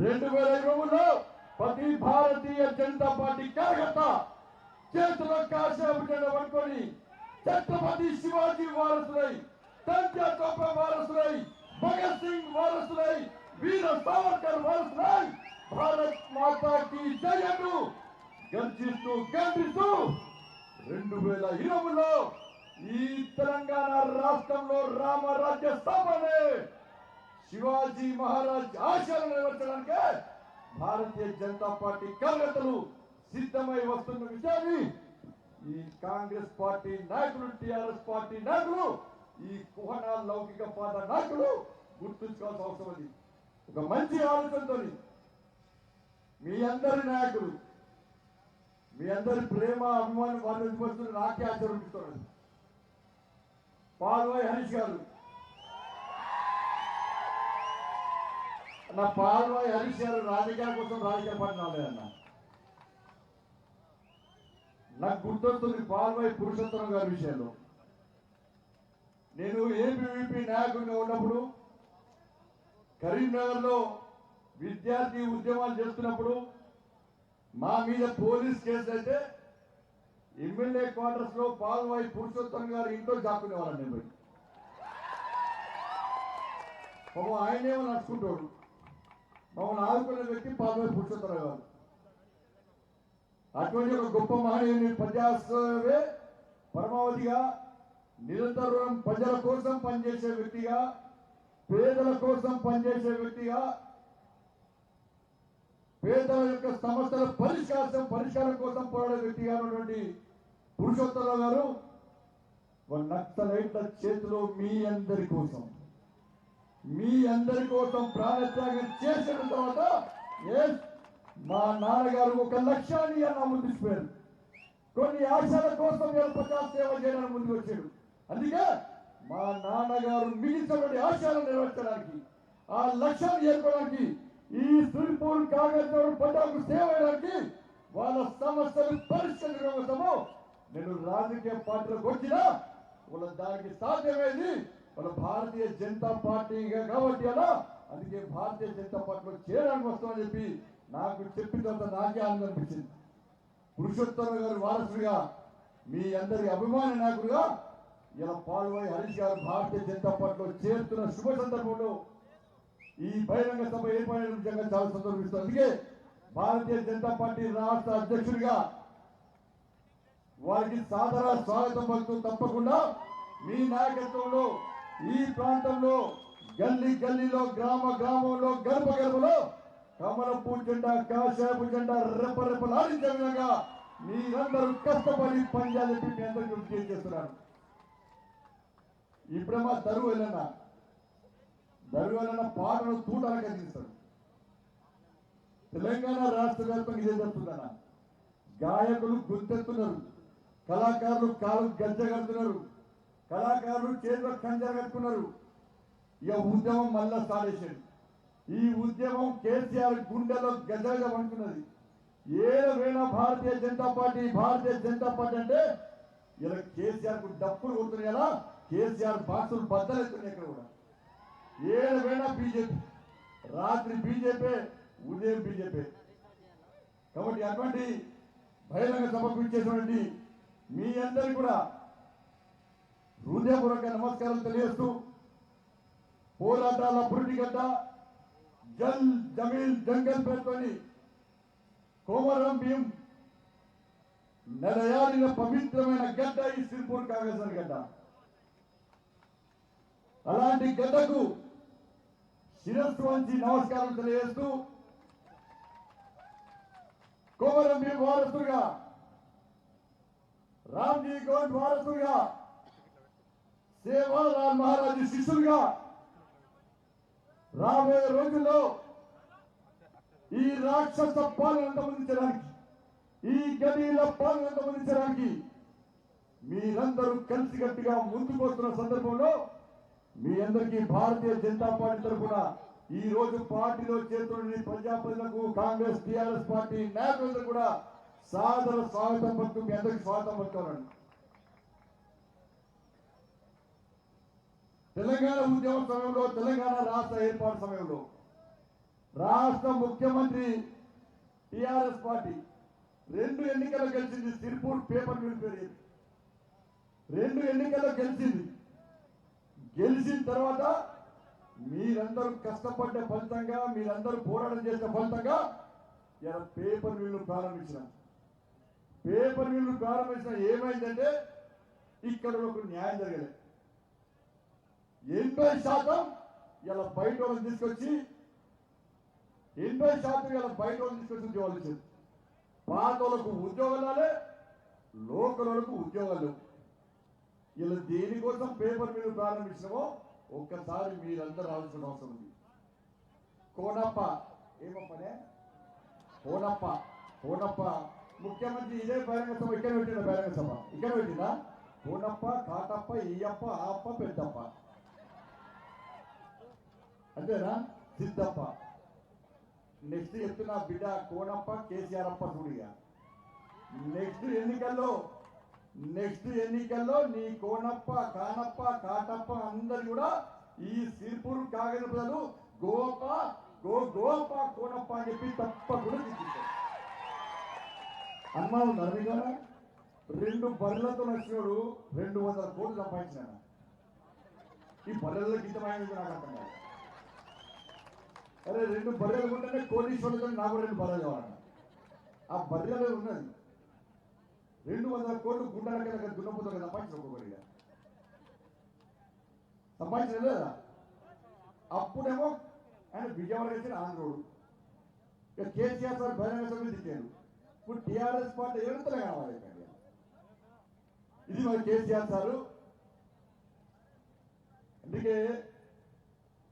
2020లో ప్రతి భారతీయ జనతా పార్టీ కార్యకర్త చేతిలో కాషాయపు జెండా పట్టుకొని ఛత్రపతి శివాజీ వారసులై, తంజా తోప వారసులై, భగత్ సింగ్ వారసులై, వీర సావర్కర్ వారసులై భారత్ మాతాకి జయను గర్జిస్తూ గర్జిస్తూ 2020లో ఈ తెలంగాణ రాష్ట్రంలో రామరాజ్య స్థాపనే శివాజీ మహారాజ్ ఆశయాలను నెరవేర్చడానికి భారతీయ జనతా పార్టీ కార్యకర్తలు సిద్ధమై వస్తున్న విషయాన్ని ఈ కాంగ్రెస్ పార్టీ నాయకులు, టిఆర్ఎస్ పార్టీ నాయకులు, ఈ కుహన లౌకిక పాద నాయకులు గుర్తుంచుకోవాల్సిన అవసరం ఉంది. ఒక మంచి ఆలోచనతో మీ అందరి నాయకులు, మీ అందరి ప్రేమ అభిమానం వాళ్ళు నాకే ఆశీర్వదిస్తున్నారు. పాల్వాయి హరీష్ గారు, నా పాల్వాయి హరీష్ గారు రాజకీయాల కోసం రాజకీయ పార్టీ రాలేదన్న. నాకు గుర్తొస్తుంది పాల్వాయి పురుషోత్తరం గారి విషయంలో. నేను ఏబీవీపీ నాయకుడిగా ఉన్నప్పుడు కరీంనగర్లో విద్యార్థి ఉద్యమాలు చేస్తున్నప్పుడు మా మీద పోలీస్ కేసు అయితే ఎమ్మెల్యే క్వార్టర్స్ లో పాల్వాయి పురుషోత్తరం గారు ఇంట్లో జాక్కునేవాళ్ళని నేను. పాపం ఆయనేమో నడుచుకుంటాడు. మమ్మల్ని ఆదుకునే వ్యక్తి పాల్వాయి పురుషోత్తరం గారు. అటువంటి ఒక గొప్ప మహనీయుని ప్రజాస్వామ్య పరమావధిగా నిరంతరం ప్రజల కోసం పనిచేసే వ్యక్తిగా, పేదల కోసం పనిచేసే వ్యక్తిగా, పేదల యొక్క సమస్యల పరిష్కారం కోసం పోరాడే వ్యక్తిగా ఉన్నటువంటి పురుషోత్తమరావు గారు నక్సలైట్ల చేతిలో మీ అందరి కోసం ప్రాణత్యాగం చేసిన తర్వాత మా నాన్నగారు ఒక లక్ష్యాన్ని అన్న ముందుకుపోయారు. కొన్ని ఆశల కోసం ప్రజా సేవ చేయడానికి ముందుకు వచ్చాడు. అందుకే మా నాన్నగారు మిగిలినటువంటి ఆశయాలను నెరవేర్చడానికి, ఆ లక్ష్యాన్ని చేరుకోవడానికి, ఈ సిరిపూర్ కాంగ్రెస్ ప్రజలకు సేవ చేయడానికి, వాళ్ళ సమస్యలు పరిష్కరించడం కోసము నేను రాజకీయ పార్టీలకు వచ్చినా వాళ్ళ దానికి సాధ్యమైంది వాళ్ళ భారతీయ జనతా పార్టీగా కాబట్టి అలా. అందుకే భారతీయ జనతా పార్టీలో చేరడానికి వస్తామని చెప్పి నాకు చెప్పిన తర్వాత నాకే ఆనందం అనిపించింది. పురుషోత్తమ గారి వారసుడిగా, మీ అందరి అభిమాన నాయకుడిగా ఇలా పాల్వాయి హరీష్ గారు భారతీయ జనతా పార్టీలో చేరుతున్న శుభ సందర్భంలో ఈ బహిరంగ సభ ఏర్పడిన నిజంగా చాలా సంతోషిస్తుంది. అందుకే భారతీయ జనతా పార్టీ రాష్ట్ర అధ్యక్షుడిగా వారికి సాదర స్వాగతం పలుకుతూ తప్పకుండా మీ నాయకత్వంలో ఈ ప్రాంతంలో గల్లీలో గ్రామంలో గర్భలో కమలపు జెండా, కాషాయపు జెండా రెప్పలాడించే విధంగా మీరందరూ కష్టపడి పనిచేయాలని మీ అందరికీ విజ్ఞప్తి చేస్తున్నారు. ఇప్పుడే మా దరువు వెళ్ళన్న పాటను తూటాలకు అందిస్తాడు. తెలంగాణ రాష్ట్ర వ్యాప్తంగా ఇదే జరుగుతుందన్న. గాయకులు గుంతెత్తున్నారు, కళాకారులు కాలు గజ్జ కడుతున్నారు, కళాకారులు చేతిలో కంజ కట్టుకున్నారు. ఇక ఉద్యమం మళ్ళా స్టార్ట్ చేశాడు. ఈ ఉద్యమం కేసీఆర్ గుండెలో గజగజ పడుతున్నది. ఏడవేళ భారతీయ జనతా పార్టీ అంటే ఇలా కేసీఆర్ కు డప్పులు కొడుతున్నాయి. ఎలా కేసీఆర్ బాక్సులు బద్దలెత్తున్నాయి. ఇక్కడ కూడా ఏడవేళ బీజేపీ, రాత్రి బీజేపీ, ఉదయం బీజేపీ. కాబట్టి అటువంటి బహిరంగ సభకు ఇచ్చేటువంటి మీ అందరికీ కూడా హృదయపూర్వక నమస్కారం తెలియజేస్తూ, పోరాటాల పురిటిగడ్డ జమీల్ జంగల్ పేర్కొని కోమరం భీం నెలయాడిన పవిత్రమైన గడ్డ ఈ సిరిపూర్ కాంగ్రెస్ గడ్డ. అలాంటి గడ్డకు శిరస్సు వంచి నమస్కారం తెలియజేస్తూ, కోమరం భీం వారసుగా, రామ్జీ గౌడ్ వారసుగా, సేవాలాల్ మహారాజు శిష్యులుగా రాబోయే రోజుల్లో ఈ రాక్షస పాలన అంతమొందించడానికి, ఈ గదీల పాలన అంతమొందించడానికి మీరందరూ కలిసికట్టుగా ముందుకు వస్తున్న సందర్భంలో మీ అందరికీ భారతీయ జనతా పార్టీ తరఫున ఈ రోజు పార్టీలో చేరుతున్న ప్రజాప్రతినిధులకు, కాంగ్రెస్ టిఆర్ఎస్ పార్టీ నాయకులందరూ కూడా సాదర స్వాగతం పలుకుతూ మీ అందరికీ స్వాగతం పలుకుతున్నాను. తెలంగాణ ఉద్యమ సమయంలో, తెలంగాణ రాష్ట్ర ఏర్పాటు సమయంలో రాష్ట్ర ముఖ్యమంత్రి టిఆర్ఎస్ పార్టీ 2 ఎన్నికల్లో గెలిచింది. సిర్పూర్ పేపర్ మిల్ పేరు 2 ఎన్నికల్లో గెలిచింది. గెలిచిన తర్వాత మీరందరూ కష్టపడ్డ ఫలితంగా, మీరందరూ పోరాటం చేసిన ఫలితంగా ఇలా పేపర్ మిల్లు ప్రారంభించిన. పేపర్ మిల్లు ప్రారంభించిన ఏమైందంటే ఇక్కడ ఒక న్యాయం జరగలేదు. 80% ఇలా బయట వాళ్ళని తీసుకొచ్చి 80% ఇలా బయట వాళ్ళని తీసుకొచ్చి ఉద్యోగాలు ఇచ్చారు. పాత వాళ్ళకు ఉద్యోగాలు రాలే, లోకల్ వాళ్ళకు ఉద్యోగాలు. ఇలా దేనికోసం పేపర్ మిల్లు ప్రారంభించినామో ఒక్కసారి మీరందరూ ఆలోచన అవసరం ఉంది. కోనప్ప ఏమప్పనే కోనప్ప ముఖ్యమంత్రి ఇదే బహిరంగ సభ ఇక్కడ పెట్టిన బహిరంగ సభ ఇక్కడ పెట్టినా కోనప్ప, కాటప్ప, ఈయప్ప, ఆప్ప, పెద్దప్ప అంతేనా? సిద్ధప్ప. నెక్స్ట్ చెప్తున్నా బిడ్డ కోనప్ప, కేసీఆర్ అప్ప చూడిగా. నెక్స్ట్ ఎన్నికల్లో నీ కోనప్ప, కానప్ప, కాటప్ప అందరు కూడా ఈ సిర్పూర్ కాగజ ప్రజలు గోప కోనప్ప అని చెప్పి తప్పకుండా తీసుకుంటారు. అనుమానం నమ్మిగా 2 బర్రెలతో నచ్చినోడు 200 కోట్లు సంపాదించిన. ఈ బర్రెల గీతమైనది నాకు అర్థం కాదు. అరే 2 బర్రెలు ఉంటేనే కోటీశ్వరులతో నాకు 2 బర్రెలు కావాలన్న. ఆ బర్రెలో ఉన్నది 200 కోట్లు గుండెల కింద దున్నపోతారు సంపాదించిన ఒక్కొక్కడిగా సంపాదించిన లేదా? అప్పుడేమో ఆయన విజయవాడ వేసిన ఆంధ్రోడు. ఇక కేసీఆర్ సార్ బహిరంగ సభ్యులు తిట్టాడు. ఇప్పుడు టీఆర్ఎస్ పార్టీ ఎవరితో కావాలి? ఇది మరి కేసీఆర్ సారు. అందుకే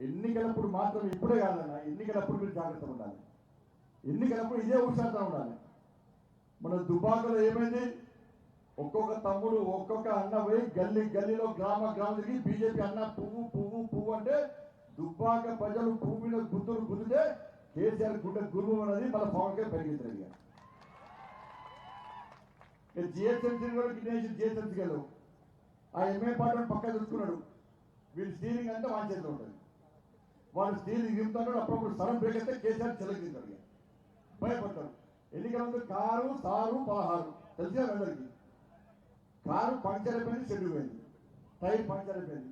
ఎన్నికలప్పుడు మాత్రం ఇప్పుడే కాదన్న, ఎన్నికలప్పుడు మీరు జాగ్రత్తగా ఉండాలి. ఎన్నికలప్పుడు ఇదే ఉత్సాహంగా ఉండాలి. మన దుబ్బాకలో ఏమైంది? ఒక్కొక్క తమ్ముడు, ఒక్కొక్క అన్న పోయి గల్లీలో గ్రామానికి బీజేపీ అన్న పువ్వు అంటే దుబ్బాక ప్రజలు పువ్వు మీద గుర్తులు గుద్దితే కేసీఆర్ గుండె గురువు అన్నది మన పవన్ గారు పెరిగింది. జిహెచ్ఎంసీ జిహెచ్ఎంసీకి వెళ్ళవు. ఆ ఎంఏ పార్టీ పక్క చూసుకున్నాడు. వీళ్ళు స్టీరింగ్ అంటే వాని చేతిలో ఉంటుంది. వాడు స్టీరింగ్ దిగుతాడు. అప్పుడప్పుడు సడన్ బ్రేక్ అయితే కేసీఆర్ చెలకి దిగుతాడు. భయపడతాడు. ఎన్నికల ముందు కారు 16 తెలిసిన అందరికి. కారు పంక్చర్ అయిపోయింది, షెడ్యూల్ పోయింది, టైర్ పంక్చర్ అయిపోయింది,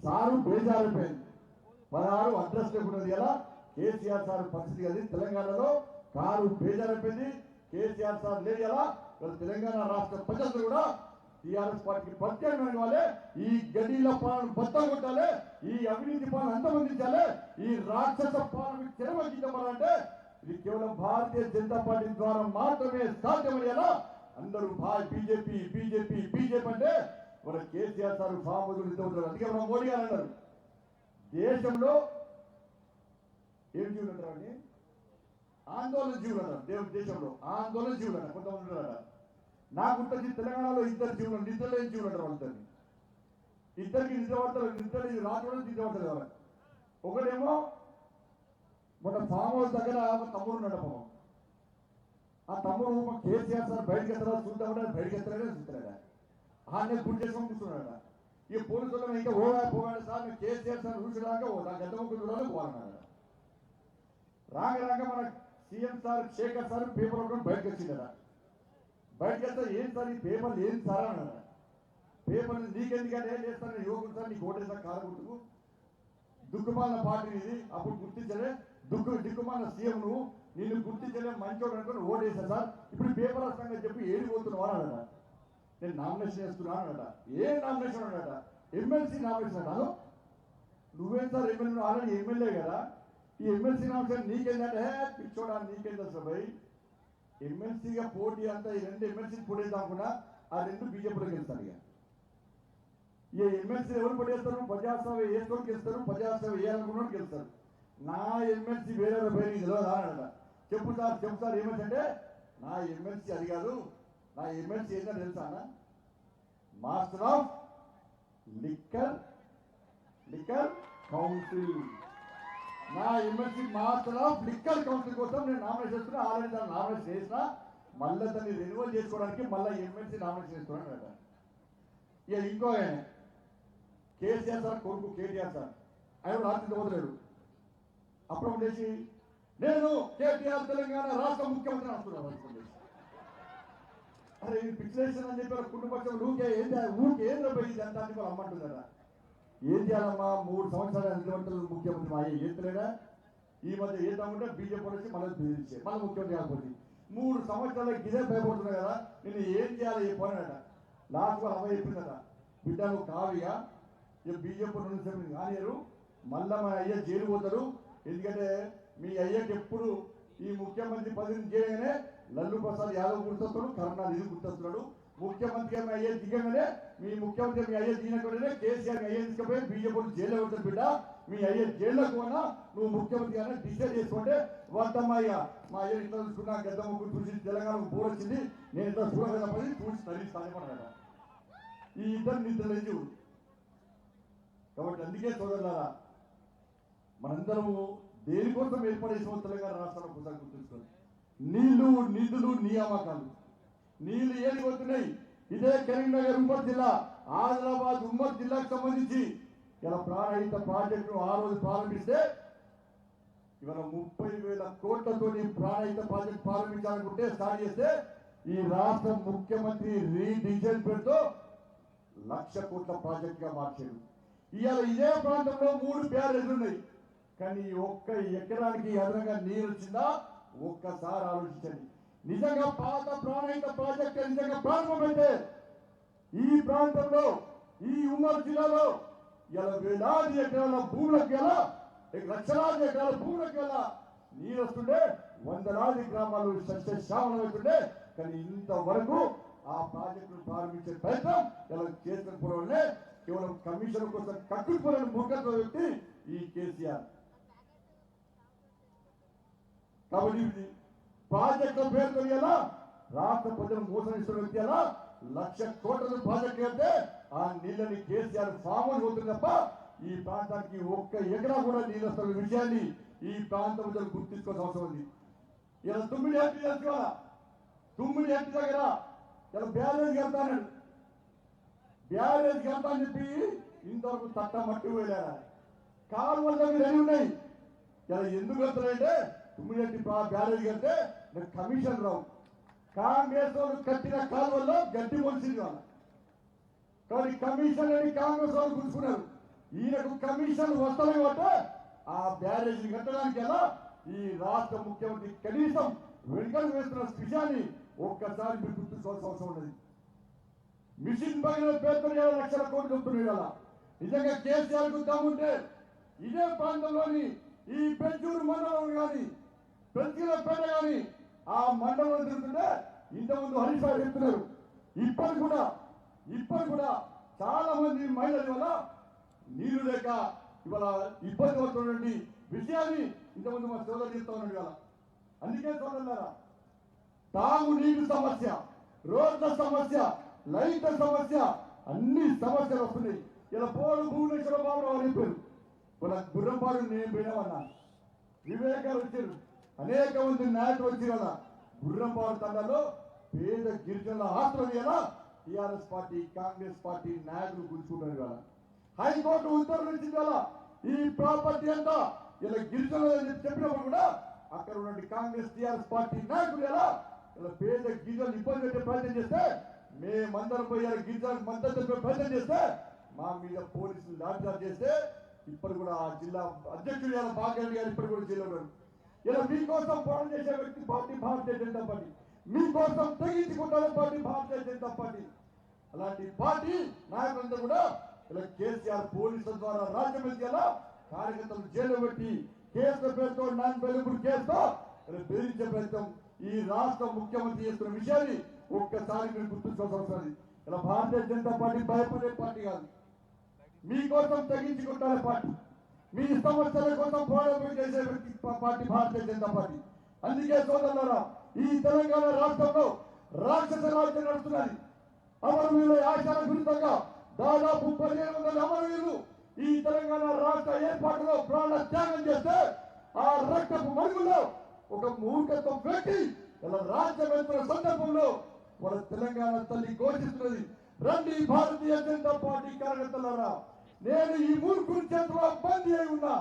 సారు బేజారైపోయింది, 16 అడ్రస్ లేకున్నది. ఎలా కేసీఆర్ సార్ పరిస్థితి అది. తెలంగాణలో కారు బేజారైపోయింది, కేసీఆర్ సార్ లేదు. ఎలా తెలంగాణ రాష్ట్ర ప్రజలు కూడా టీఆర్ఎస్ పార్టీకి ప్రత్యేకమైన వాళ్ళే. ఈ గడిల పాలన బద్దలు కొట్టాలి, ఈ అవినీతి పాలన అంతమందించాలి, ఈ రాక్షస పాలన చెరవగించాలంటే ఇది కేవలం భారతీయ జనతా పార్టీ ద్వారా మాత్రమే సాధ్యమయ్యేలా అందరూ బీజేపీ అంటే మన కేసీఆర్ సార్ ఫామ్ అవుతారు. అందుకే మన మోడీ గారు అన్నారు దేశంలో ఏం జీవులు అంటారు? ఆందోళన జీవులు అన్నారు. దేశంలో ఆందోళన జీవులు అన్నారు. కొంతమంది ఉన్నారట. నాకు ఉంటుంది తెలంగాణలో 2 జీవులు, నిద్రలేని జీవులు అంటారు. వాళ్ళిద్దరిని ఇద్దరికి నిద్ర పడతారు. నిద్ర రాత్రి నిద్ర పడతారు. ఎవరు ఒకటేమో మన ఫామ్ హౌస్ దగ్గర తమ్ముడు ఉన్నాడు. పాపం ఆ తమ్ముడు కేసీఆర్ సార్ బయటకు ఎత్తరా చూద్దామంటే బయటకు ఎత్తలేదా చూస్తాడా? ఆనే గుడి చేసుకొని కూర్చున్నాడ. ఈ పోలీసులు ఇంకా పోగాడు సార్ మేము కేసీఆర్ సార్ చూసినాక నాకు ఎంత ముగ్గురు చూడాలి పోవాలన్నాడు. రాక మన CM sir Shekhar sir paper ఒకటి బయటకు వచ్చిందట. బయటకు వెళ్తే ఏం సార్ ఈ పేపర్లు ఏం సార్ అన్నాడు. పేపర్ నీకెందుకంటే ఏం చేస్తాను యువకుడు సార్ నీకు ఓటేసారి కారు గుర్తుకు దుక్కుమాలిన పార్టీ ఇది. అప్పుడు గుర్తించలే దిక్కుమాలిన సీఎం నువ్వు, నిన్ను గుర్తించలే మంచోడు అనుకుని ఓటేసా సార్. ఇప్పుడు పేపర్ వస్తానని చెప్పి ఏడిపోతున్నావు అన్నాడట. నేను నామినేషన్ చేస్తున్నాను అన్నట. ఏ నామినేషన్ అన్నట? ఎమ్మెల్సీ నామినేషన్ అన్నాను. నువ్వేం సార్ ఎమ్మెల్యే? ఆల్రెడీ ఎమ్మెల్యే కదా. ఈ ఎమ్మెల్సీ నామినేషన్ నీకేందంటే పిచ్చోడా నీకేం తెలుసు భయ్. ఎమ్మెల్సీగా పోటీ అంతా ఈ 2 ఎమ్మెల్సీ పోటీ కాకుండా ఆ 2 బీజేపీలో గెలుస్తారు. ఇక ఈ ఎమ్మెల్సీ ఎవరు పడేస్తారు? ప్రజాసేవ వేసుకొని గెలుస్తారు, ప్రజాసేవ వేయాలనుకున్న గెలుస్తారు. నా ఎమ్మెల్సీ వేరే పేరు తెలియదా అన్నట. చెప్పు సార్ ఎమ్మెల్సీ అంటే నా ఎమ్మెల్సీ అది కాదు. నా ఎమ్మెల్సీ ఏంటంటే తెలుసా అన్న? Master of liquor council. నా MLC master of liquor council కోసం నేను నామినేషన్ చేస్తున్నా. ఆల్రెడీ దాన్ని నామినేషన్ చేసిన, మళ్ళీ దాన్ని రెన్యువల్ చేసుకోవడానికి మళ్ళీ ఎమ్మెల్సీ నామినేషన్ చేస్తున్నాను కదా. ఇక ఇంకో ఆయన కేసీఆర్ సార్ కొడుకు కేటీఆర్ సార్, ఆయన రాత్రి వదిలేడు. అప్పుడు లేచి నేను కేటీఆర్ తెలంగాణ రాష్ట్ర ముఖ్యమంత్రి అంటున్నాను. అరే పిక్చరేషన్ అని చెప్పారు కుటుంబపక్షం ఊరికే ఏం పోయింది అంత అని వాళ్ళు అమ్మంటుందా? ఏం చేయాలమ్మా? 3 సంవత్సరాలు అధికారులు ముఖ్యమంత్రి మా అయ్యే ఏతలేడా? ఈ మధ్య ఏదామంటే బీజేపీ వచ్చి మళ్ళీ బెదిరించే మళ్ళీ ముఖ్యమంత్రి కాకపోతే 3 సంవత్సరాలకి ఇదే భయపడుతున్నాయి కదా, నేను ఏం చేయాలి చెప్పానట. లాస్ట్ వాళ్ళు అమ్మాయి చెప్పిందట, బిడ్డ నువ్వు కావిగా బీజేపీ 2 సెకండ్ కానియరు, మళ్ళా మా అయ్య జైలు పోతారు. ఎందుకంటే మీ అయ్యకి ఎప్పుడు ఈ ముఖ్యమంత్రి పదవిని చేయగానే లల్లు ప్రసాద్ యాదవ్ గుర్తొస్తాడు, కరుణానిధి గుర్తొస్తున్నాడు. ముఖ్యమంత్రి మీ అయ్యే దిగగానే మీ ముఖ్యమంత్రి మీ అయ్యే దిగినట్టునే కేసీఆర్ అయ్యే తీసుకుపోయి బీజేపీ జైల్లో పెడతాడు. బిడ్డ మీ అయ్యే జైల్లోకి పోనా నువ్వు ముఖ్యమంత్రి అయినా డిసైడ్ చేసుకుంటే వంటమ్మాయ్య మా అయ్య ఇట్లా చూసుకున్నా గద్ద ముగ్గురు చూసి తెలంగాణకు బోర్ వచ్చింది, నేను ఇట్లా చూడగలపడి చూసి తల్లిస్తానమాట. ఈ ఇద్దరు నిద్రలేజు. కాబట్టి అందుకే చూడాలా మనందరము దేనికోసం ఏర్పడేసిన తెలంగాణ రాష్ట్రంలో ఒకసారి గుర్తుంచుకోండి. నీళ్లు, నిధులు, నియామకాలు. నీళ్లు ఏది పోతున్నాయి? ఇదే కరీంనగర్ ఉమ్మడి జిల్లా, ఆదిలాబాద్ ఉమ్మడి జిల్లాకు సంబంధించి ఇలా ప్రాణహిత ప్రాజెక్టును ఆ రోజు ప్రారంభిస్తే ఇవాళ 30,000 కోట్లతోని ప్రాణహిత ప్రాజెక్టు ప్రారంభించాలనుకుంటే స్టార్ట్ చేస్తే ఈ రాష్ట్ర ముఖ్యమంత్రి రీడిజైన్ పేరుతో 1,00,000 కోట్ల ప్రాజెక్టుగా మార్చారు. ఇవాళ ఇదే ప్రాంతంలో 3 బ్యారేజ్లు ఉన్నాయి. కానీ ఒక్క ఎకరానికి అదనంగా నీరు వచ్చిందా? ఒక్కసారి ఆలోచించండి. నిజంగా పాత ప్రాణహిత ప్రాజెక్టు నిజంగా ప్రారంభమైతే ఈ ప్రాంతంలో ఈ ఉమ్మడి జిల్లాలో ఇలా వేలాది ఎకరాల భూములకు ఎలా లక్షలాది ఎకరాల భూములకు ఎలా నీరు వస్తుండే, వందలాది గ్రామాలు సస్యశ్యామలం అవుతుండే. కానీ ఇంతవరకు ఆ ప్రాజెక్టును ప్రారంభించే ప్రయత్నం ఇలా చేసిన కేవలం కమిషన్ కోసం కట్టుకుపోయిన మూర్ఖత్వ వ్యక్తి ఈ కేసీఆర్. కాబట్టి ప్రాజెక్టుల పేరుతో ఎలా రాష్ట్ర ప్రజలు మోసం ఇస్తున్న వ్యక్తి ఎలా 1,00,000 కోట్ల ప్రాజెక్టు అయితే ఆ నీళ్ళని కేసీఆర్ ఫామ్ పోతుంది తప్ప ఈ ప్రాంతానికి ఒక్క ఎకరా కూడా నీళ్ళు వస్తున్న విషయాన్ని ఈ ప్రాంత ప్రజలు గుర్తించుకోవాల్సిన అవసరం ఉంది. ఇలా 9 ఎంపీ తెలుసుకోవాలా. 9 ఎంపీ దగ్గర ఇలా బ్యారేజ్ కడతాడు. బ్యారేజ్ కడతా అని చెప్పి ఇంతవరకు తట్ట మట్టి పోయారా? కాలువల దగ్గర ఎన్ని ఉన్నాయి? ఇలా ఎందుకు కడతారంటే 9 ఎంపీ బ్యారేజ్ కడితే కమిషన్ రావు. కాంగ్రెస్ వాళ్ళు కట్టిన కాలువల్లో గడ్డి మొలిసింది వాళ్ళ. కానీ కమిషన్ అని కాంగ్రెస్ వాళ్ళు కూర్చున్నారు. ఈయనకు కమిషన్ వస్తలే కాబట్టి ఆ బ్యారేజ్ కట్టడానికి ఎలా ఈ రాష్ట్ర ముఖ్యమంత్రి కనీసం వెనుకలు వేస్తున్న విషయాన్ని ఒక్కసారి మీరు గుర్తుంచుకోవాల్సిన అవసరం ఉన్నది. మిషన్ పగిన పేరుతో 1,00,000 కోట్లు చెప్తున్నాయి కదా. నిజంగా కేసీఆర్ కు దమ్ముంటే ఇదే ప్రాంతంలోని ఈ పెంచూరు మండలం కానీ పెంచులపేట కానీ ఆ మండలంలో తిరుగుతుంటే ఇంతకుముందు హరీష్ రావు చెప్తున్నారు. ఇప్పటి కూడా చాలా మంది మహిళల వల్ల నీళ్లు లేక ఇవాళ ఇబ్బంది పడుతున్నటువంటి విషయాన్ని ఇంతకుముందు మా సోదరు చెప్తా ఉన్నాడు ఇవాళ. అందుకే సోదరులారా, తాగునీరు సమస్య, రోడ్ల సమస్య, లైట్ల సమస్య, అన్ని సమస్యలు వస్తున్నాయి. ఇలా పోలు భువనేశ్వర బాబు రావు చెప్పారు. మన గుర్రంపాడు నేను పోయినామన్నా వివేకాలు వచ్చారు, అనేక మంది నాయకులు వచ్చి కదా గుర్రంపాడు తండాలో పేద గిరిజనుల ఆస్తులు ఎలా టీఆర్ఎస్ పార్టీ కాంగ్రెస్ పార్టీ నాయకులు గుర్చుకుంటారు కదా. హైకోర్టు ఉత్తర్వులు ఇచ్చింది కదా ఈ ప్రాపర్టీ అంతా ఇలా గిరిజనులు చెప్పినప్పుడు కూడా అక్కడ ఉన్న కాంగ్రెస్ టీఆర్ఎస్ పార్టీ నాయకులు ఎలా ఇలా పేద గిరిజనులు ఇబ్బంది పెట్టే ప్రయత్నం చేస్తే మేమందరం పోయి గిరిజనులకు మద్దతు ప్రయత్నం చేస్తే మా మీద పోలీసులు లాఠీచార్జ్ చేస్తే ఇప్పుడు కూడా ఆ జిల్లా అధ్యక్షుడు ఇలా భాగ్యారెడ్డి గారు ఇప్పుడు కూడా జైల్లో ఉన్నారు. ఇలా మీకోసం పోరాటం చేసే వ్యక్తి పార్టీ భారతీయ జనతా పార్టీ, మీకోసం తెగించుకుంటారు పార్టీ భారతీయ జనతా పార్టీ. అలాంటి పార్టీ నాయకులందరూ కూడా ఇలా కేసీఆర్ పోలీసుల ద్వారా రాజ్యమంత్రి ఎలా కార్యకర్తలు జైలు పెట్టి కేసుల పేరుతో నాన్ బెయిలబుల్ కేసుతో ఇలా బెదిరించే ప్రయత్నం ఈ రాష్ట్ర ముఖ్యమంత్రి చేస్తున్న విషయాన్ని ఒక్కసారి మీరు గుర్తుంచుకోవాల్సిన అవసరం. ఇలా భారతీయ జనతా పార్టీ భయపడే పార్టీ కాదు, మీకోసం తెగించుకుంటారే పార్టీ, మీ సమస్యల కోసం పోరాటం చేసే వ్యక్తి పార్టీ భారతీయ జనతా పార్టీ. అందుకే సోదరులారా, ఈ తెలంగాణ రాష్ట్రంలో రాక్షస రాజ్యం నడుస్తున్నది. అమరవీరుల ఆశల విరుద్ధంగా దాదాపు 1,500 అమరవీరులు ఈ తెలంగాణ రాష్ట్ర ఏర్పాటులో ప్రాణ త్యాగం చేస్తే ఆ రక్తపు మరుగులో ఒక మూర్ఖత్వం వ్యక్తి ఇలా రాజ్యం వెళ్తున్న సందర్భంలో మన తెలంగాణ తల్లి ఘోషిస్తున్నది. రండి భారతీయ జనతా పార్టీ కార్యకర్తలారా, నేను ఈ మూర్ఖుని చేతిలో బందీ అయి ఉన్నా,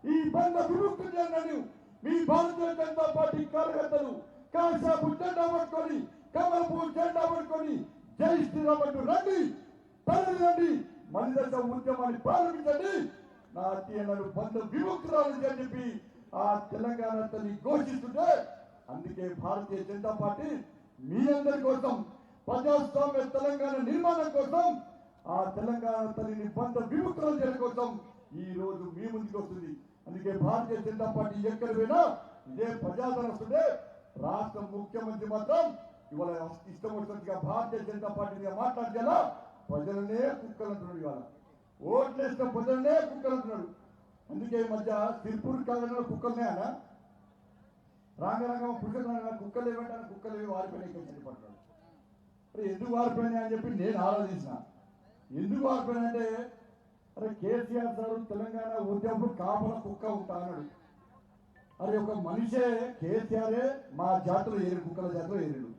ఈ బంద విముక్తి చేయను, మీ భారతీయ జనతా పార్టీ కార్యకర్తలు కాశాపు జెండా పట్టుకొని కమలపూర్ జెండా పట్టుకొని జై శ్రీరామ్ అంటూ రండి, తరలిరండి, మలిదశ ఉద్యమాన్ని ప్రారంభించండి, నా అత్యన్నను బంధ విముక్తురాలని చెప్పి ఆ తెలంగాణ తల్లి ఘోషిస్తుంటే, అందుకే భారతీయ జనతా పార్టీ మీ అందరి కోసం ప్రజాస్వామ్య తెలంగాణ నిర్మాణం కోసం ఆ తెలంగాణ తల్లిని బంధ విముక్తులు చేయడం కోసం ఈ రోజు మీ ముందుకు వస్తుంది. అందుకే భారతీయ జనతా పార్టీ ఎక్కడ పోయినా ఇదే ప్రజాదరణ వస్తుంటే రాష్ట్ర ముఖ్యమంత్రి మాత్రం ఇవాళ ఇష్టం వచ్చినట్టుగా భారతీయ జనతా పార్టీ మీద మాట్లాడేలా ప్రజలనే కుక్కలు అంటున్నాడు. ఇవాళ ఓట్లేసిన ప్రజలనే కుక్కలు అంటున్నాడు. అందుకే ఈ మధ్య తిరుపూర్ కాలంలో కుక్కలనే అన్న రాంగరంగం పురుష కుక్కలు ఏమంటారు, కుక్కలు ఏవి వారిపోయినాయి చనిపడుతున్నాడు. ఎందుకు వారిపోయినాయి అని చెప్పి నేను ఆలోచించిన. ఎందుకు వారిపోయినా అంటే అరే కేసీఆర్ సార్ తెలంగాణ ఉద్యమం కాపల కుక్క ఉంటా అన్నాడు. అరే ఒక మనిషే కేసీఆరే మా జాతిలో ఏరు, కుక్కల జాతిలో ఏరుడు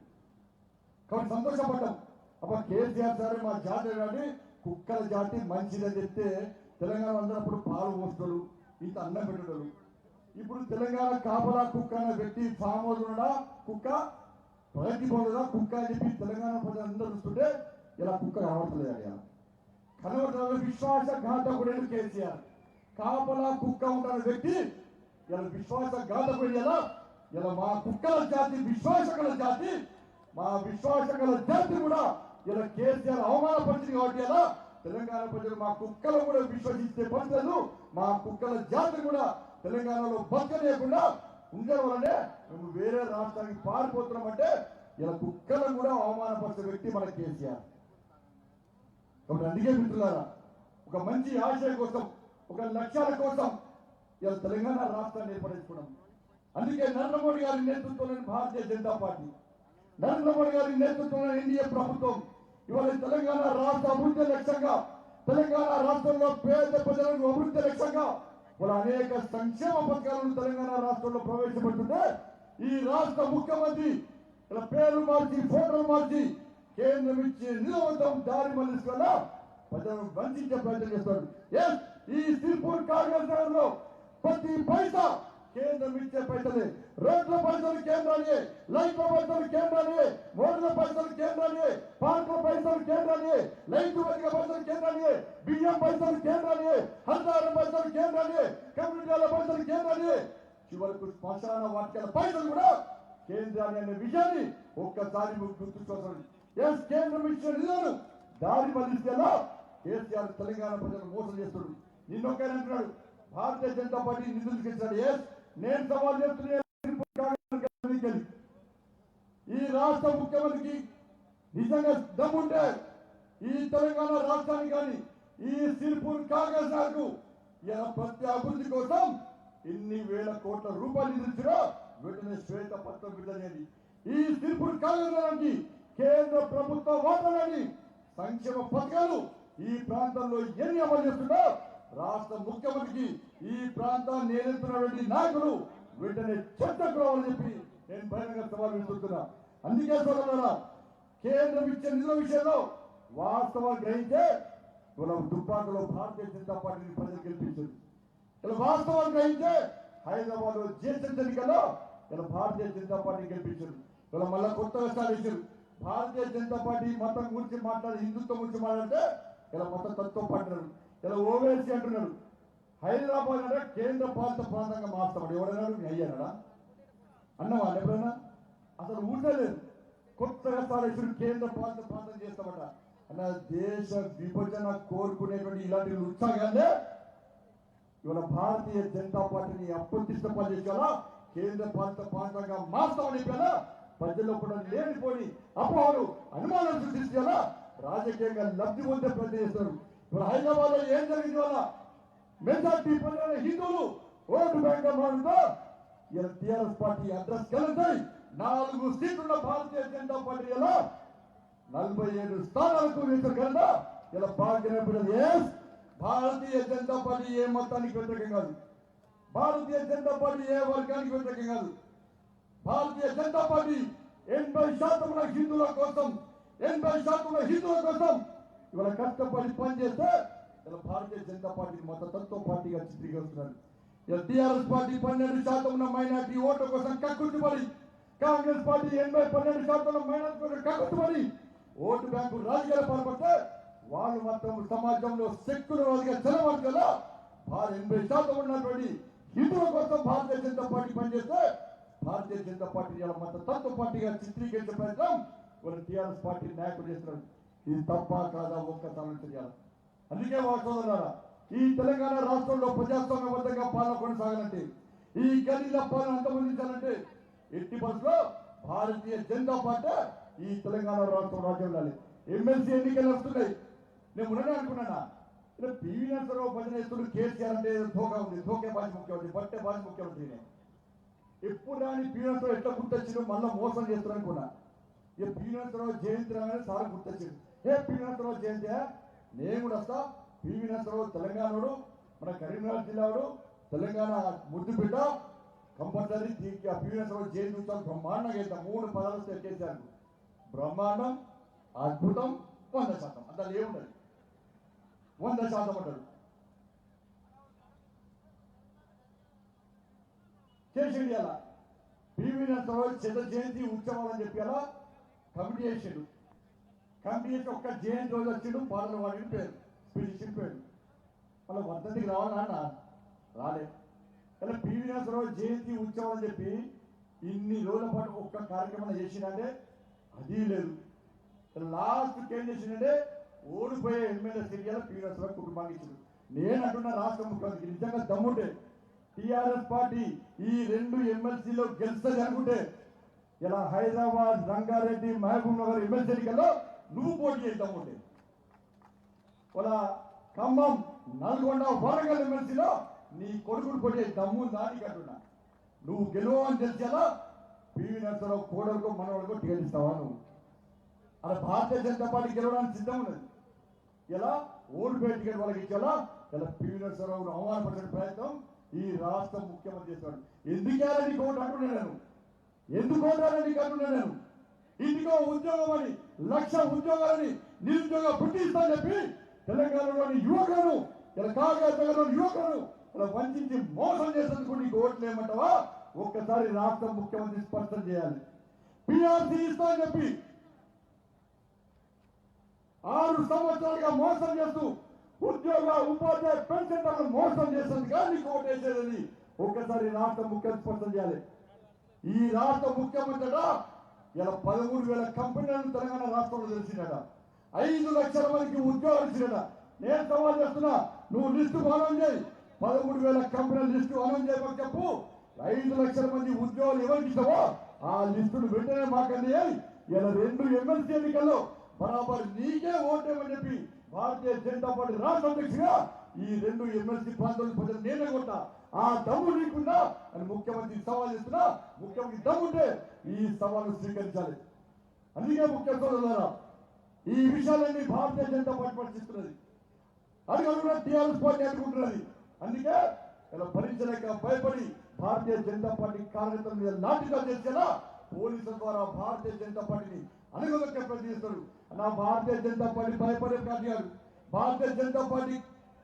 కాబట్టి సంతోషపడ్డాం. అప్పుడు కేసీఆర్ సార్ మా జాతి కానీ కుక్కల జాతి మంచిదని చెప్తే తెలంగాణ అందరప్పుడు పాలు పోస్తాడు, ఇంత అన్నం పెట్టాడు. ఇప్పుడు తెలంగాణ కాపలా కుక్క అనే వ్యక్తి ఫామ్ హౌస్ ఉన్నాడా కుక్క, ప్రగతి పోదా కుక్క అని చెప్పి తెలంగాణ ప్రజలందరూ చూస్తుంటే ఇలా కుక్క కనబడతలేదు. ఇలా కనబడలేదు. విశ్వాసఘాతకుడు కేసీఆర్. కాపలా కుక్క ఉంటాన వ్యక్తి ఇలా విశ్వాసఘాతకుడు. ఇలా మా కుక్కల జాతి విశ్వాసగల జాతి, మా విశ్వాసగల జాతి కూడా ఇలా కేసీఆర్ అవమానపరిచింది. కాబట్టి ఇలా తెలంగాణ ప్రజలు మా కుక్కలు కూడా విశ్వసిస్తే పరిస్థితులు మా కుక్కల జాతి కూడా తెలంగాణలో బతకలేకుండా ఉండడం వల్లనే మేము వేరే రాష్ట్రానికి పారిపోతున్నామంటే ఇలా కుక్కలను కూడా అవమానపరిచే వ్యక్తి మన కేసీఆర్. కాబట్టి అందుకే మిత్రులారా, ఒక మంచి ఆశయం కోసం, ఒక లక్ష్యాల కోసం ఇలా తెలంగాణ రాష్ట్రాన్ని ఏర్పరచుకున్నాం. అందుకే నరేంద్ర మోడీ గారి నేతృత్వంలోని భారతీయ జనతా పార్టీ, నరేంద్ర మోడీ గారి నేతృత్వంలోని ఎన్డీఏ ప్రభుత్వం ఇవాళ తెలంగాణ రాష్ట్ర అభివృద్ధి లక్ష్యంగా, తెలంగాణ రాష్ట్రంలో పేద ప్రజలకు అభివృద్ధి లక్ష్యంగా వాళ్ళ అనేక సంక్షేమ పథకాలను తెలంగాణ రాష్ట్రంలో ప్రవేశపెడుతుంటే ఈ రాష్ట్ర ముఖ్యమంత్రి ఇలా పేరు మార్చి ఫోటోలు మార్చి కేంద్రం ఇచ్చే నిలవడం దారి మళ్ళీ ప్రజలను వంచే ప్రయత్నం చేస్తాడు. ఈ సిర్పూర్ కాంగ్రెస్ నగర్లో ప్రతి పైసా కేంద్రం ఇచ్చే పైసలే. రోడ్ల పైసలు కేంద్రాన్ని, లైట్ల పైసలు కేంద్రాన్ని, రోడ్ల పైసలు కేంద్రాన్ని, పార్కుల పైసలు కేంద్రాన్ని, లైట్ బతిక పైసలు కేంద్రాన్ని, బియ్యం పైసలు కేంద్రాన్ని, హందారం పైసలు కేంద్రాన్ని, కమ్యూనిటీల పైసలు కేంద్రాన్ని, చివరకు శ్మశాన వాటికల పైసలు కూడా కేంద్రాన్ని అనే విషయాన్ని ఒక్కసారి గుర్తుంచుకోవాలి. కేంద్రం ఇచ్చిన నిధులను దారి మళ్ళిస్తేలా కేసీఆర్ తెలంగాణ ప్రజలను మోసం చేస్తున్నాడు. నిన్నొక్కనే అంటున్నాడు భారతీయ జనతా పార్టీ నిధులు ఇచ్చాడు. నేను సవాల్ చేస్తున్నా, ఈ రాష్ట్ర ముఖ్యమంత్రికి నిజంగా దమ్ముంటే ఈ తెలంగాణ రాష్ట్రానికి కానీ ఈ సిర్పూర్ కాంగ్రెస్ నాకు ప్రతి అభివృద్ధి కోసం ఎన్ని వేల కోట్ల రూపాయలు నిధులిచ్చినా వెంటనే శ్వేత పత్రం విడుదలైంది. ఈ సిర్పూర్ కాంగ్రెస్ కేంద్ర ప్రభుత్వ వాటాలని సంక్షేమ పథకాలు ఈ ప్రాంతంలో ఎన్ని అమలు చేస్తుందో రాష్ట్ర ముఖ్యమంత్రికి ఈ ప్రాంతాన్ని నేర్చుకున్నటువంటి నాయకులు వెంటనే చర్చకు రావాలని చెప్పి నేను బహిరంగ సవాల్ విసురుతున్నా. అందుకే సోదరులారా, కేంద్రం ఇచ్చే నిధుల విషయంలో వాస్తవాలు గ్రహించే ఇలా దుబ్బాకలో భారతీయ జనతా పార్టీని ప్రజలు గెలిపించారు. ఇలా వాస్తవాలు గ్రహించే హైదరాబాద్ లో జిహెచ్ఎంసీ ఎన్నికల్లో ఇలా భారతీయ జనతా పార్టీ గెలిపించారు. ఇలా మళ్ళా కొత్తగా స్టార్ట్ చేశారు. భారతీయ జనతా పార్టీ మతం గురించి మాట్లాడి, హిందుత్వం గురించి మాట్లాడితే ఇలా మత తత్వం పడ్డారు. ఇలా ఓవేసీ అంటున్నాడు. హైదరాబాద్ అంటే కేంద్ర పాలిత ప్రాంతంగా మార్చాడు. ఎవడన్నాడు? మీ అయ్యాడా అన్నవా? ఎప్పుడైనా అసలు ఊటలేదు. కొత్తగా సారేశ్వరుడు కేంద్ర పాలిత ప్రాంతం చేస్తామట అన్న. దేశ విభజన కోరుకునేటువంటి ఇలాంటి ఉత్సాహాలే ఇవాళ భారతీయ జనతా పార్టీని అప్రతిష్ట చేసేలా కేంద్ర పాలిత ప్రాంతంగా మార్చామని చెప్పేలా ప్రజల్లో కూడా లేనిపోని అపోహలు, అనుమానాలు సృష్టించేలా రాజకీయంగా లబ్ధి పొందే ప్రయత్నం చేస్తారు. ఇప్పుడు హైదరాబాద్ లో ఏం జరిగింది వల్ల మెజార్టీ పొందిన హిందువులు ఓటు బ్యాంక్ మారుతో ఇలా TRS party address కలిసాయి. 4 సీట్లున్న Bharatiya Janata party ఇలా 47 స్థానాలకు వేసిన కన్నా ఇలా భాగ్యం. భారతీయ జనతా పార్టీ ఏ మతానికి వ్యతిరేకం కాదు. భారతీయ జనతా పార్టీ ఏ వర్గానికి వ్యతిరేకం కాదు. భారతీయ జనతా పార్టీ 80% హిందువుల కోసం, 80% హిందువుల కోసం ఇవాళ కష్టపడి పనిచేస్తే ఇలా భారతీయ జనతా పార్టీ మతతత్వ పార్టీగా చిత్రీకరిస్తున్నారు. టీఆర్ఎస్ పార్టీ 12% ఉన్న మైనార్టీ ఓట్ల కోసం కక్కుర్తిపడి, కాంగ్రెస్ పార్టీ 12% ఉన్న మైనార్టీ కోసం కక్కుర్తిపడి ఓటు బ్యాంకు రాజకీయాల పాల్పడితే వాళ్ళు మాత్రం సమాజంలో సెక్యులర్గా చదవాలి కదా. 80% ఉన్నటువంటి హిందువుల కోసం భారతీయ జనతా పార్టీ పనిచేస్తే భారతీయ జనతా పార్టీ మత తత్వ పార్టీగా చిత్రీకరించే ప్రయత్నం వాళ్ళు టీఆర్ఎస్ పార్టీ నాయకులు చేస్తున్నారు. ఇది తప్ప కాదా ఒక్కసారి చేయాలి. అందుకే వాస్తవారా ఈ తెలంగాణ రాష్ట్రంలో ప్రజాస్వామ్యబద్ధంగా పాలన కొనసాగాలంటే, ఈ గలీల పాలన అంతమొందించాలంటే ఎట్టి బస్సులో భారతీయ జనతా పార్టీ ఈ తెలంగాణ రాష్ట్రం రాజ్యం ఉండాలి. ఎమ్మెల్సీ ఎన్నికలు వస్తున్నాయి. నేను ఉన్ననే అనుకున్నానా పివి నరసింహారావు భజన చేస్తుడు కేసీఆర్ అంటే ధోకా ఉంది, ధోకే బాజీ ముఖ్యమంత్రి, బట్టే బాజీ ముఖ్యమంత్రినే. ఎప్పుడు రాని పివి నరసింహారావు ఎట్లా గుర్తొచ్చిండు, మళ్ళీ మోసం చేస్తారు అనుకున్నా. ఇక పివి నరసింహారావు జయంతి రాగానే సార్ గుర్తొచ్చిండు. పివి నరసింహారావు జయంతి నేను కూడా వస్తా. పివి నరసింహారావు తెలంగాణడు, మన కరీంనగర్ జిల్లాడు, తెలంగాణ ముద్దు బిడ్డ. కంపల్సరీ దీనికి ఆ పివి నరసింహారావు జయంతి ఉత్సవం బ్రహ్మాండంగా చేద్దాం. 3 పదాలు చేశారు. బ్రహ్మాండం, అద్భుతం, 100%. అంత ఏముండదు, 100% అంటారు. చేసిండు. అలా పివి నరసింహారావు శత జయంతి ఉత్సవాలు అని చెప్పి అలా కమిటీ చేసిండు. కమిటీ చేసి ఒక్క జయంతి రోజు వచ్చిండు, పాటలు వాడిని పేరు స్పీచ్ ఇచ్చిపోయాడు. వాళ్ళ వర్ధంతికి రావాలన్నా రాలే. అలా పివి నరసింహారావు జయంతి ఉత్సవం అని చెప్పి ఇన్ని రోజుల పాటు ఒక్క కార్యక్రమం చేసిందంటే అది లేదు. లాస్ట్ ఏం చేసిందంటే ఓడిపోయే ఎమ్మెల్యే సీరియల్ పివి నరసింహారావు కుటుంబానికి ఇచ్చింది. నేను అంటున్న రాష్ట్ర ముఖ్యమంత్రికి నిజంగా దమ్ముంటే టీఆర్ఎస్ పార్టీ ఈ 2 ఎమ్మెల్సీలో గెలుస్తుంది అనుకుంటే ఇలా హైదరాబాద్, రంగారెడ్డి, మహబూబ్ నగర్ ఎమ్మెల్సీ ఎన్నికల్లో నువ్వు పోటీ చేద్దాముంటే, వాళ్ళ ఖమ్మం, నల్గొండ, వరంగల్ ఎమ్మెల్సీలో నీ కొడుకుడు పోటీ దమ్ము దానికి అంటున్నా. నువ్వు గెలవని తెలిసేలా పివి నరసింహారావు కోడలకు మనవాళ్ళకు టికెట్ ఇస్తావా? నువ్వు అలా భారతీయ జనతా పార్టీ గెలవడానికి సిద్ధం ఉన్నది. ఇలా ఓడిపోయే టికెట్ వాళ్ళకి ఇచ్చేలా ఇలా పివి నరసింహారావును అవమానపరిచే ప్రయత్నం ఈ రాష్ట్ర ముఖ్యమంత్రి చేస్తాడు. ఎందుకేలా నీకు ఓటు అంటున్నా నేను, ఎందుకు ఓటాలని నీకు అంటున్నా నేను. ఇంటికో ఉద్యోగం అని 1,00,000 ఉద్యోగాలని నిరుద్యోగ పుట్టిస్తానని చెప్పి తెలంగాణలోని యువకులను, ఇలా కాగలోని యువకులను ఇలా వంచి మోసం చేసేందుకు నీకు ఓట్లు ఏమంటావా? ఒక్కసారి రాష్ట్ర ముఖ్యమంత్రి స్పష్టం చేయాలి. పిఆర్సీ ఇస్తానని చెప్పి 6 సంవత్సరాలుగా మోసం చేస్తూ ఉద్యోగ, ఉపాధ్యాయ, పెన్షన్లను మోసం చేసేందుకు నీకు ఓటేసేదని ఒక్కసారి రాష్ట్ర ముఖ్యమంత్రి స్పష్టం చేయాలి. ఈ రాష్ట్ర ముఖ్యమంత్రి ఇలా 13,000 కంపెనీలను తెలంగాణ రాష్ట్రంలో తెలిసినట, 5 లక్షల మందికి ఉద్యోగాలు ఇచ్చినట. నేను సవాల్ చేస్తున్నా, నువ్వు లిస్టు అనౌన్స్ చేయి. 13,000 కంపెనీల లిస్టు అనౌన్స్ చేయమని చెప్పు. 5 లక్షల మంది ఉద్యోగాలు ఎవరికి ఇస్తావో ఆ లిస్టును వెంటనే మాకండి. ఇలా 2 ఎమ్మెల్సీ ఎన్నికల్లో బరాబర్ నీకే ఓటేమని చెప్పి భారతీయ జనతా పార్టీ రాష్ట్ర అధ్యక్షుడిగా ఈ 2 ఎమ్మెల్సీ ప్రాంతాల ప్రజలు నేనే కొట్టా. ఆ దమ్ము నీకుందా అని ముఖ్యమంత్రి సవాల్ చేస్తున్నా. ముఖ్యమంత్రి దమ్ముంటే ఈ సవాలు స్వీకరించాలి. అందుకే ముఖ్యమంత్రులారా ఈ విషయాలన్నీ భారతీయ జనతా పార్టీ పరిశీలిస్తున్నది. అడుగుతున్న టీఆర్ఎస్ పార్టీ అనుకుంటున్నది. అందుకే ఇలా భరించలేక భయపడి భారతీయ జనతా పార్టీ కార్యకర్తల మీద లాఠీగా చేసేలా పోలీసుల ద్వారా భారతీయ జనతా పార్టీని అనుగమక ప్రయత్నిస్తారు. నా భారతీయ జనతా పార్టీ భయపడే పార్టీ కాదు. భారతీయ జనతా పార్టీ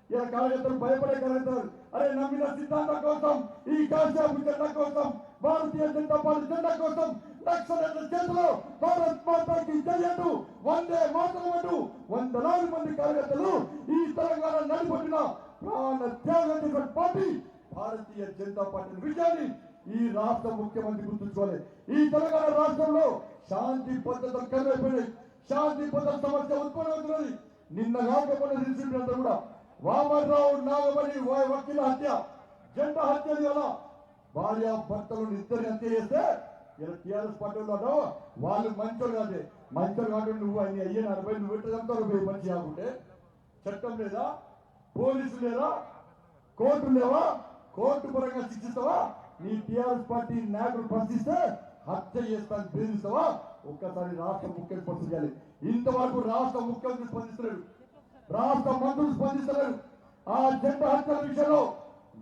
ఇలా కార్యకర్తలు భయపడే కార్యకర్తలు అరే నమ్మిన సిద్ధాంతం కోసం, ఈ కాశ్యాపు జెండా కోసం, భారతీయ జనతా పార్టీ జెండా కోసం లక్షల చేతిలో భారత్ మాతాకి జయంటు వందే మాతరమంటూ 100,000 మంది కార్యకర్తలు ఈ తెలంగాణ నడిపొట్టిన ప్రాణ త్యాగం చేసిన పార్టీ భారతీయ జనతా పార్టీ విజయాన్ని ఈ రాష్ట్ర ముఖ్యమంత్రి గుర్తుంచుకోవాలి. ఈ తెలంగాణ రాష్ట్రంలో శాంతి భద్రతలు కరువైపోయినాయి. శాంతి భద్రత సమస్య ఉత్పన్నమవుతున్నది. నిన్న కాకపోయినా తెలిసిందంతా కూడా వామర్రావు, నాగమణి వకీల హత్య, జంట హత్యలు ఎలా భార్య భర్తలను ఇద్దరిని హత్య చేస్తే ఇలా టీఆర్ఎస్ పార్టీలో వాళ్ళు మంచోళ్ళు కాదే. మంచోళ్ళు కాబట్టి నువ్వు ఆయన అయ్యే 40 నువ్వు పెట్టదంతా మంచి కాకుంటే చట్టం లేదా, పోలీసు లేదా, కోర్టు లేవా, కోర్టు పరంగా శిక్షిస్తావా? నీ టీఆర్ఎస్ పార్టీ నాయకులు ప్రశ్నిస్తే హత్య చేస్తాను బెదిరిస్తావా? ఒక్కసారి రాష్ట్ర ముఖ్యమంత్రి స్పందించాలి. ఇంతవరకు రాష్ట్ర ముఖ్యమంత్రి స్పందిస్తలేడు, రాష్ట్ర మంత్రులు స్పందిస్తలేరు. ఆ జంట హత్యల విషయంలో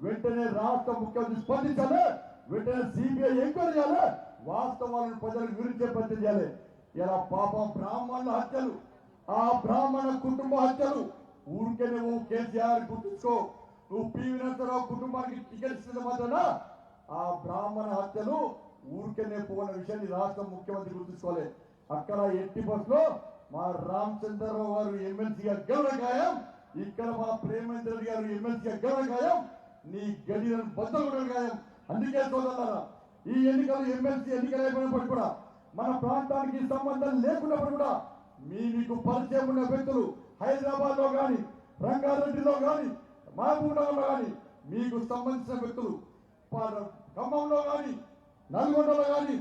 వెంటనే రాష్ట్ర ముఖ్యమంత్రి స్పందించాలి. వెంటనే సిబిఐ ఎంక్వైరీ చేయాలి. వాస్తవాలను ప్రజలకు వివరించే ప్రయత్నం చేయాలి. ఇలా పాపం బ్రాహ్మణుల హత్యలు, ఆ బ్రాహ్మణ కుటుంబ హత్యలు ఊరికే నువ్వు కేసీఆర్ గుర్తుంచుకో. నువ్వు పివి నరసింహారావు కుటుంబానికి టికెట్ ఇచ్చిన మాత్రాన ఆ బ్రాహ్మణ హత్యలు ఊరికేనే పోన్న విషయాన్ని రాష్ట్ర ముఖ్యమంత్రి గుర్తుంచుకోవాలి. అక్కడ ఎట్టి బస్సులో మా రామచంద్రరావు గారు ఎమ్మెల్సీగా గెలవడం ఖాయం, ఇక్కడ మా ప్రేమేంద్ర రెడ్డి గారు ఎమ్మెల్సీగా గెలవడం ఖాయం, నీ గడిలను బద్దలు ఖాయం. అందుకే సోదరులారా, ఈ ఎన్నికలు ఎమ్మెల్సీ ఎన్నికలు అయిపోయినప్పుడు కూడా మన ప్రాంతానికి సంబంధం లేకున్నప్పుడు కూడా మీకు పరిచయం ఉన్న వ్యక్తులు హైదరాబాద్ లో కానీ, రంగారెడ్డిలో కానీ, మహబూబ్ నగర్ లో కానీ మీకు సంబంధించిన వ్యక్తులు ఖమ్మంలో కానీ, నల్గొండలో కానీ,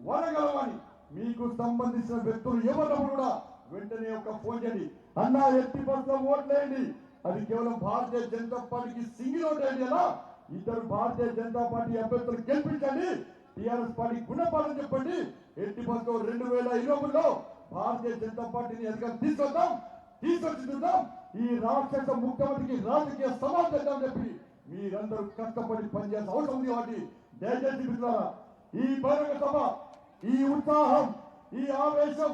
వరంగల్ కానీ మీకు సంబంధించిన వ్యక్తులు ఎవరినప్పుడు కూడా వెంటనే ఒక ఫోన్ చేయండి. అన్నా ఎట్టి బస్సులో ఓట్లేయండి, అది కేవలం భారతీయ జనతా పార్టీకి సింగిల్ ఓట్ వేయండి. అలా ఇద్దరు భారతీయ జనతా పార్టీ అభ్యర్థులు గెలిపించండి, టీఆర్ఎస్ పార్టీ గుణపాలని చెప్పండి. ఎట్టి బస్సులో 2020లో భారతీయ జనతా పార్టీని అధికారం తీసుకొద్దాం, తీసుకొచ్చి చూద్దాం. ఈ రాక్షస ముఖ్యమంత్రికి రాజకీయ సమాజం చేద్దాం చెప్పి మీరందరూ కష్టపడి పనిచేయాల్సిన అవసరం ఉంది. కాబట్టి దయచేసి మిత్రులారా, ఈ బహిరంగ సభ, ఈ ఉత్సాహం, ఈ ఆవేశం,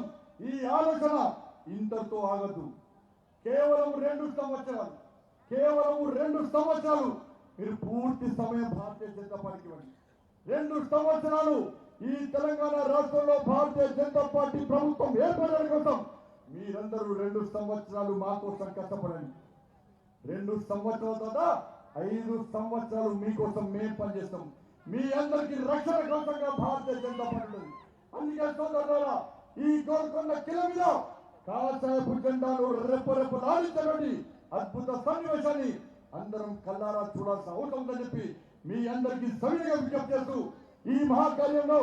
ఈ ఆలోచన ఇంతటితో ఆగదు. కేవలం 2 సంవత్సరాలు, కేవలం 2 సంవత్సరాలు మీరు పూర్తి సమయం భారతీయ జనతా పార్టీకి ఇవ్వండి. 2 సంవత్సరాలు ఈ తెలంగాణ రాష్ట్రంలో భారతీయ జనతా పార్టీ ప్రభుత్వం ఏర్పడడం కోసం మీరందరూ 2 సంవత్సరాలు మా కోసం కష్టపడండి. 2 సంవత్సరాల తర్వాత 5 సంవత్సరాలు మీకోసం మేము పనిచేస్తాం. మీ అందరికీ రక్షణ కోసంగా భారతీయ జనతా పార్టీ ఉంది. అందుకే సోదరులారా, ఈ గోల్కొండ కిల మీద కాషాయపు జెండాను రెప్పరెప్పలాడించబడి అద్భుత సన్నివేశాన్ని అందరం కల్లారా చూడాల్సిన అవసరం ఉందని చెప్పి మీ అందరికీ సవినయంగా విజ్ఞప్తి చేస్తూ, ఈ మహాకార్యంలో,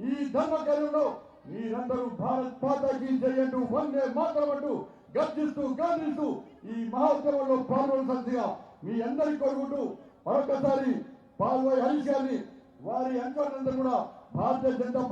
ఈ ధర్మ కార్యంలో మీరందరూ భారత్ మాతాకి జై అంటూ వందే మాతరం అంటూ గర్జిస్తూ గాంధిస్తూ ఈ మహోత్సవంలో పాల్గొనవలసిందిగా మీ అందరికీ కోరుకుంటూ మరొకసారి పాల్గొని హరీష్ గారిని వారి అంశాలందరూ కూడా భారతీయ జనతా పార్టీ